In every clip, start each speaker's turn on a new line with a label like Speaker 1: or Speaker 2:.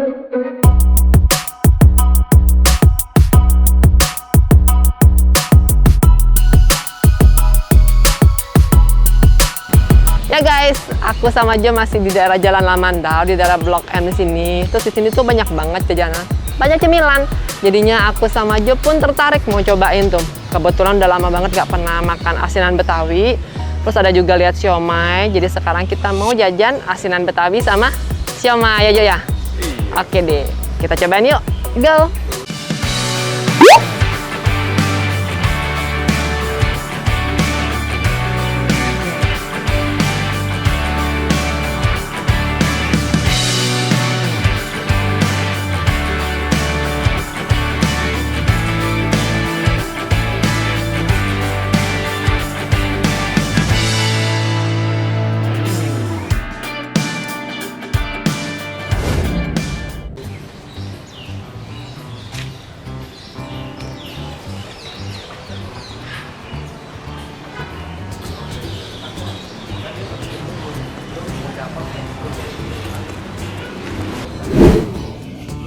Speaker 1: Ya guys, aku sama Jo masih di daerah Jalan Lamandau, di daerah Blok M di sini. Terus di sini tuh banyak banget jajanan, banyak cemilan. Jadinya aku sama Jo pun tertarik mau cobain tuh. Kebetulan udah lama banget gak pernah makan asinan Betawi. Terus ada juga lihat siomay. Jadi sekarang kita mau jajan asinan Betawi sama siomay ya Jo ya. Oke deh, kita cobain yuk. Go!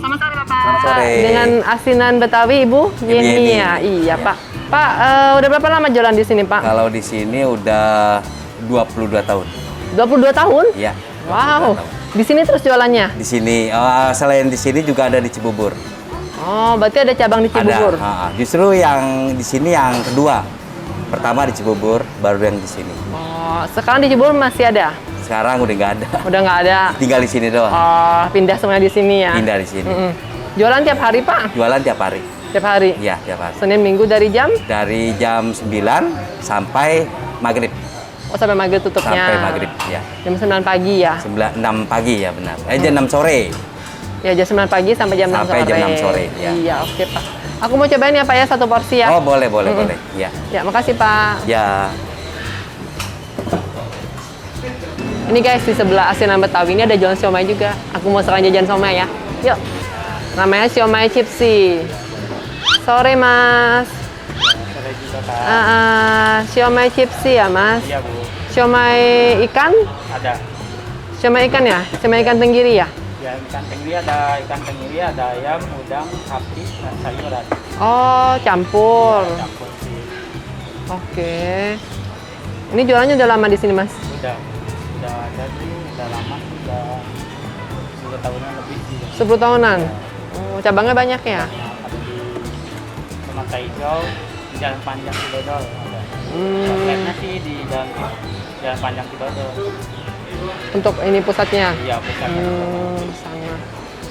Speaker 1: Selamat sore Bapak.
Speaker 2: Selamat sore.
Speaker 1: Dengan asinan Betawi Ibu Yeni ya. Iya Pak. Pak, udah berapa lama jualan di sini Pak?
Speaker 2: Kalau di sini udah 22 tahun.
Speaker 1: 22 tahun?
Speaker 2: Iya.
Speaker 1: Wow.
Speaker 2: 22 tahun.
Speaker 1: Di sini terus jualannya?
Speaker 2: Di sini, selain di sini juga ada di Cibubur.
Speaker 1: Oh, berarti ada cabang di Cibubur?
Speaker 2: Ada. Justru yang di sini yang kedua. Pertama di Cibubur, baru yang di sini.
Speaker 1: Oh, sekarang di Cibubur masih ada?
Speaker 2: Sekarang udah nggak ada.
Speaker 1: Udah nggak ada?
Speaker 2: Tinggal di sini doang.
Speaker 1: Oh, pindah semuanya di sini ya?
Speaker 2: Pindah di sini.
Speaker 1: Jualan tiap hari Pak?
Speaker 2: Jualan tiap hari.
Speaker 1: Tiap hari?
Speaker 2: Iya, tiap hari.
Speaker 1: Senin Minggu dari jam?
Speaker 2: Dari jam 9 sampai maghrib.
Speaker 1: Oh, sampai maghrib tutupnya?
Speaker 2: Sampai maghrib, ya.
Speaker 1: Jam 9 pagi ya?
Speaker 2: 6 pagi ya benar. Jam 6 sore.
Speaker 1: Ya, jam 9 pagi sampai jam 6 sore?
Speaker 2: Sampai jam 6 sore, ya.
Speaker 1: Iya, oke Pak. Aku mau cobain ya Pak ya, satu porsi ya?
Speaker 2: Oh, boleh. Iya.
Speaker 1: Ya, makasih Pak.
Speaker 2: Ya.
Speaker 1: Ini guys, di sebelah asinan Betawi ini ada jualan siomay juga. Aku mau sekalian jajan siomay ya. Yuk. Namanya siomay Cipsi. Sore Mas.
Speaker 3: Sore juga Kak.
Speaker 1: Siomay Cipsi ya Mas?
Speaker 3: Iya Bu,
Speaker 1: Siomay ikan?
Speaker 3: ada.
Speaker 1: Siomay ikan ya? Siomay ikan tenggiri ya?
Speaker 3: Ya ikan tenggiri ada ayam, udang, sapi, dan sayuran.
Speaker 1: Oh, campur.
Speaker 3: Campur sih.
Speaker 1: Oke. Ini jualannya udah lama di sini Mas?
Speaker 3: Udah ada sih, udah lama, udah 10 tahunan lebih sih.
Speaker 1: 10 tahunan? Oh, cabangnya banyak ya?
Speaker 3: Ada di Permata Hijau, di Jalan Panjang Cibodol ada. Outletnya sih di Jalan Panjang Cibodol.
Speaker 1: Untuk ini pusatnya?
Speaker 3: Iya pusatnya.
Speaker 1: Sama.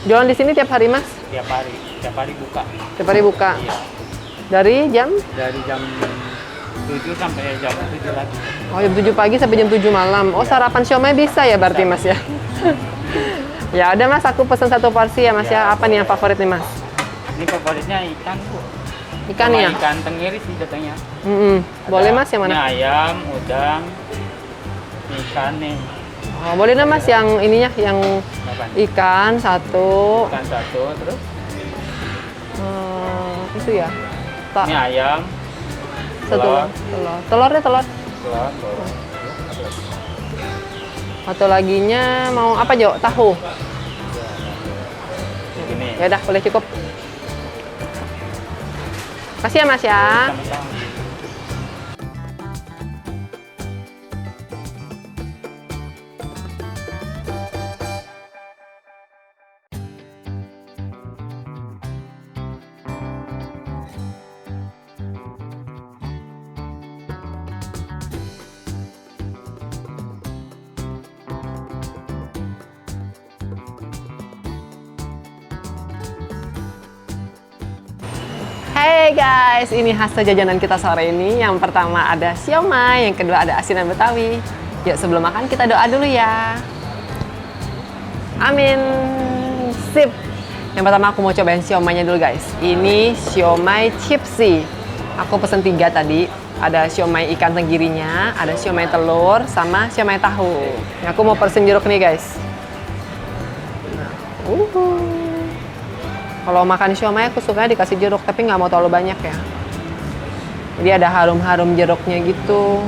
Speaker 1: Jualan di sini tiap hari Mas?
Speaker 3: Tiap hari buka.
Speaker 1: Tiap hari buka?
Speaker 3: Iya.
Speaker 1: Dari jam?
Speaker 3: Dari jam 7 sampai jam 7 lagi.
Speaker 1: Oh, jam 7 pagi sampai jam 7 malam. Oh, sarapan siomay bisa ya berarti Mas ya? Ya udah Mas, aku pesen satu porsi ya Mas ya. Apa nih yang favorit nih Mas?
Speaker 3: Ini favoritnya ikan Bu.
Speaker 1: Ikan
Speaker 3: Sama
Speaker 1: ya?
Speaker 3: Ikan tenggiri sih jatuhnya.
Speaker 1: Boleh Mas yang
Speaker 3: Ini
Speaker 1: mana?
Speaker 3: ayam, udang, ikan nih.
Speaker 1: Oh, boleh deh Mas yang ininya, yang
Speaker 3: Berapa nih?
Speaker 1: ikan satu.
Speaker 3: Ikan satu, terus
Speaker 1: Itu ya? Tak.
Speaker 3: ini ayam,
Speaker 1: Satu
Speaker 3: telur.
Speaker 1: telur. Telur deh telur.
Speaker 3: telur, telur.
Speaker 1: Atau laginya mau apa Jo? Tahu.
Speaker 3: Ini.
Speaker 1: Ya udah, boleh cukup. Makasih ya Mas ya.
Speaker 3: Sama-sama.
Speaker 1: Hey guys, ini hasil jajanan kita sore ini. Yang pertama ada siomay, yang kedua ada asinan Betawi. Yuk sebelum makan kita doa dulu ya. Amin. Sip. Yang pertama aku mau cobain siomaynya dulu guys. Ini siomay Cipsi. Aku pesen 3 tadi. Ada siomay ikan tenggirinya, ada siomay telur, sama siomay tahu. Aku mau pesen jeruk nih guys. Kalau makan siomay aku suka dikasih jeruk, tapi nggak mau terlalu banyak ya. Jadi ada harum-harum jeruknya gitu.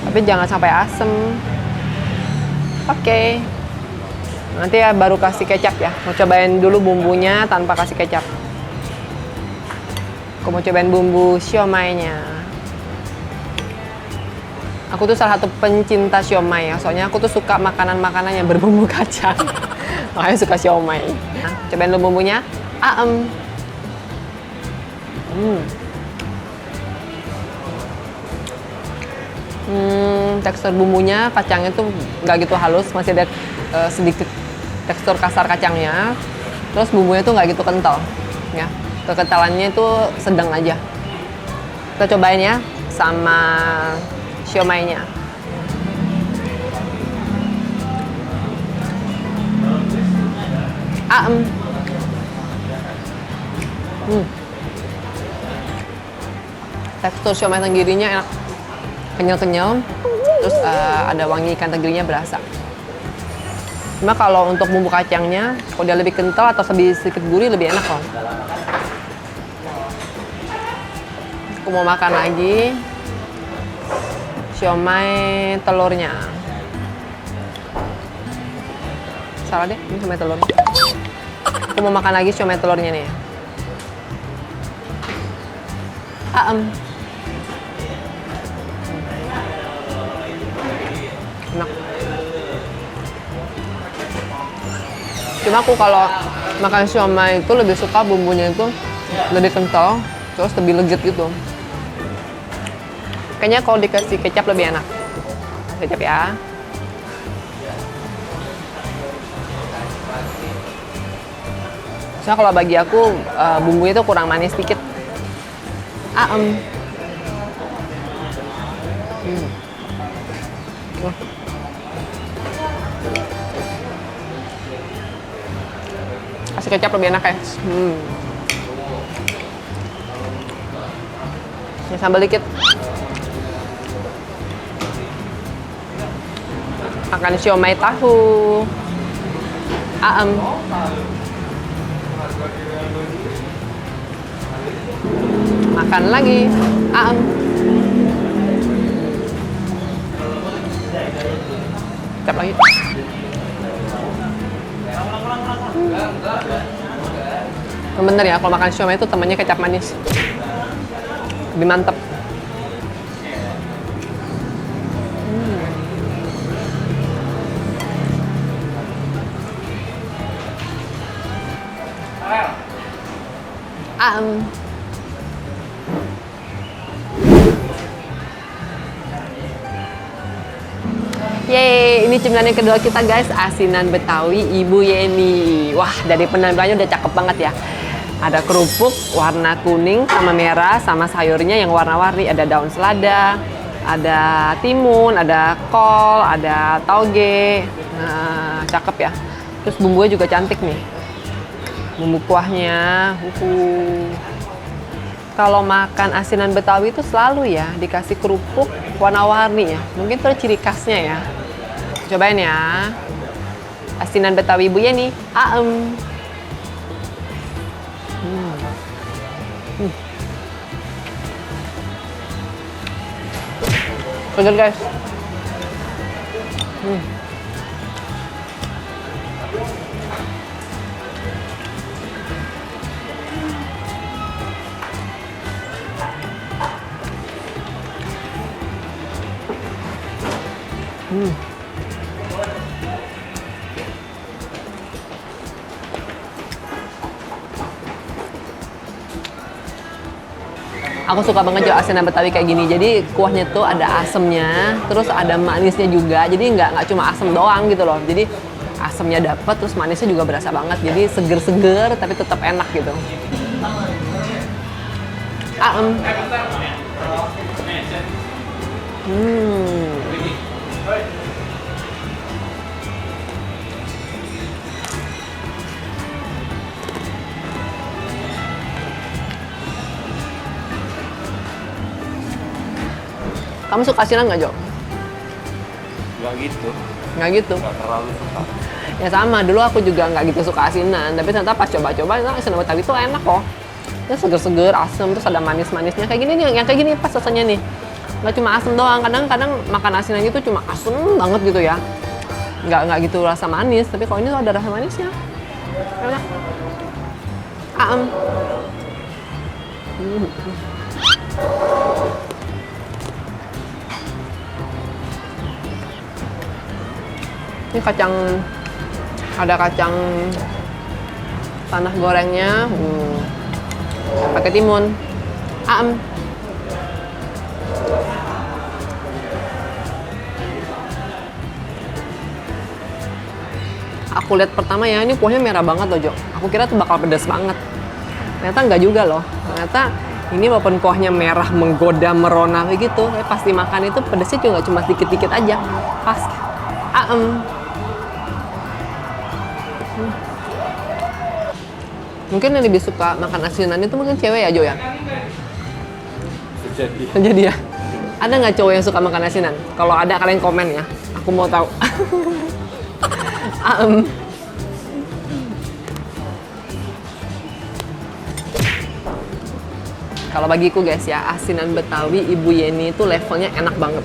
Speaker 1: Tapi jangan sampai asem. Oke. Nanti ya baru kasih kecap ya. Mau cobain dulu bumbunya tanpa kasih kecap. Aku mau cobain bumbu siomay-nya. Aku tuh salah satu pencinta siomay ya. Soalnya aku tuh suka makanan-makanan yang berbumbu kacang. Makanya suka siomay. Nah, cobain dulu bumbunya. Tekstur bumbunya, kacangnya tuh nggak gitu halus, masih ada sedikit tekstur kasar kacangnya. Terus bumbunya tuh nggak gitu kental, ya. Kekentalannya itu sedang aja. Kita cobain ya sama siomaynya. Tekstur siomay tenggirinya enak, kenyal-kenyal. Terus ada wangi ikan tenggirinya berasa. Cuma kalau untuk bumbu kacangnya, kalau dia lebih kental atau sedikit gurih lebih enak loh. Aku mau makan lagi siomay telurnya. Salah deh, ini siomay telurnya. Aku mau makan lagi siomay telurnya nih. Enak. Cuma aku kalau makan siomay itu lebih suka bumbunya itu lebih kental, terus lebih legit gitu. Kayaknya kalau dikasih kecap lebih enak. Kecap ya. Soalnya kalau bagi aku bumbunya itu kurang manis sedikit. Kasih kecap lebih enak ya. Ini sambal dikit. Makan siomay tahu. Makan lagi. Kecap lagi. Bener ya, kalau makan siomay itu temannya kecap manis. Lebih mantep. Yeay, ini cemilan yang kedua kita guys, asinan Betawi Ibu Yeni. Wah, dari penampilannya udah cakep banget ya. Ada kerupuk warna kuning sama merah, sama sayurnya yang warna-warni. Ada daun selada, ada timun, ada kol, ada tauge. Nah, cakep ya. Terus bumbunya juga cantik nih. Bumbu kuahnya. Kalau makan asinan Betawi itu selalu ya dikasih kerupuk warna-warni ya. Mungkin itu ciri khasnya ya. Cobain ya. Asinan Betawi Ibu Yeni. Segar guys. Aku suka banget jo asinan Betawi kayak gini. Jadi kuahnya tuh ada asemnya, terus ada manisnya juga. Jadi nggak cuma asem doang gitu loh. Jadi asemnya dapet, terus manisnya juga berasa banget. Jadi seger-seger tapi tetap enak gitu. Kamu suka asinan nggak, Jo?
Speaker 2: Nggak gitu.
Speaker 1: Nggak gitu?
Speaker 2: Nggak terlalu suka.
Speaker 1: Ya sama, dulu aku juga nggak gitu suka asinan. Tapi ternyata pas coba-coba, asinan Betawi itu enak kok. Ya seger-seger, asem, terus ada manis-manisnya. Kayak gini nih, yang kayak gini pas rasanya nih. Nggak cuma asem doang, kadang-kadang makan asinan gitu cuma asem banget gitu ya. nggak gitu rasa manis, tapi kalau ini tuh ada rasa manisnya. Enak. Ini kacang, ada kacang tanah gorengnya, pakai timun. Aku lihat pertama ya, ini kuahnya merah banget loh, Jo. Aku kira tuh bakal pedas banget. Ternyata nggak juga loh. Ternyata ini walaupun kuahnya merah, menggoda, merona begitu, pas dimakan itu pedasnya juga cuma dikit-dikit aja. Pas. Mungkin yang lebih suka makan asinan itu mungkin cewek ya, Jo ya? Jadi ya? Ada nggak cowok yang suka makan asinan? Kalau ada, kalian komen ya. Aku mau tahu. Kalau bagiku guys ya, asinan Betawi Ibu Yeni itu levelnya enak banget.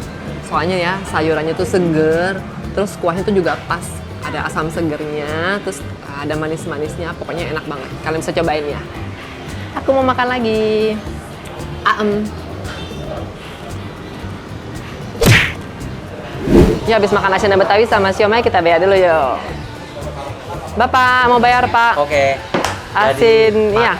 Speaker 1: Soalnya ya, sayurannya tuh seger, terus kuahnya tuh juga pas. Ada asam segernya, terus ada manis-manisnya, pokoknya enak banget. Kalian bisa cobain ya. Aku mau makan lagi. Ya, habis makan asinan Betawi sama siomay, kita bayar dulu yuk. Bapak, mau bayar Pak?
Speaker 2: Oke.
Speaker 1: Asin, iya.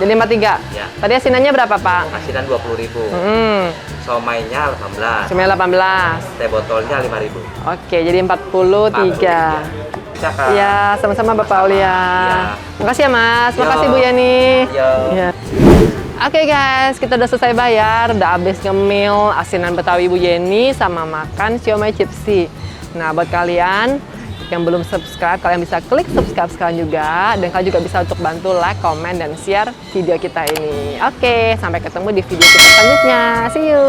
Speaker 1: Jadi 43.
Speaker 2: Ya.
Speaker 1: Tadi asinannya berapa Pak?
Speaker 2: Asinan 20.000. Somainya 18.
Speaker 1: Cuma 18.
Speaker 2: Teh botolnya 5.000.
Speaker 1: Oke, jadi 43.
Speaker 2: Cakap.
Speaker 1: Iya, sama-sama Bapak Aulia.
Speaker 2: Iya.
Speaker 1: Makasih ya Mas,
Speaker 2: Yo.
Speaker 1: makasih Bu Yani.
Speaker 2: Yo.
Speaker 1: Iya. Oke guys, kita udah selesai bayar, udah habis ngemil asinan Betawi Bu Yeni sama makan siomay chipsi. Nah, buat kalian yang belum subscribe, kalian bisa klik subscribe sekarang juga, dan kalian juga bisa untuk bantu like, comment, dan share video kita ini. Oke, sampai ketemu di video kita selanjutnya. See you!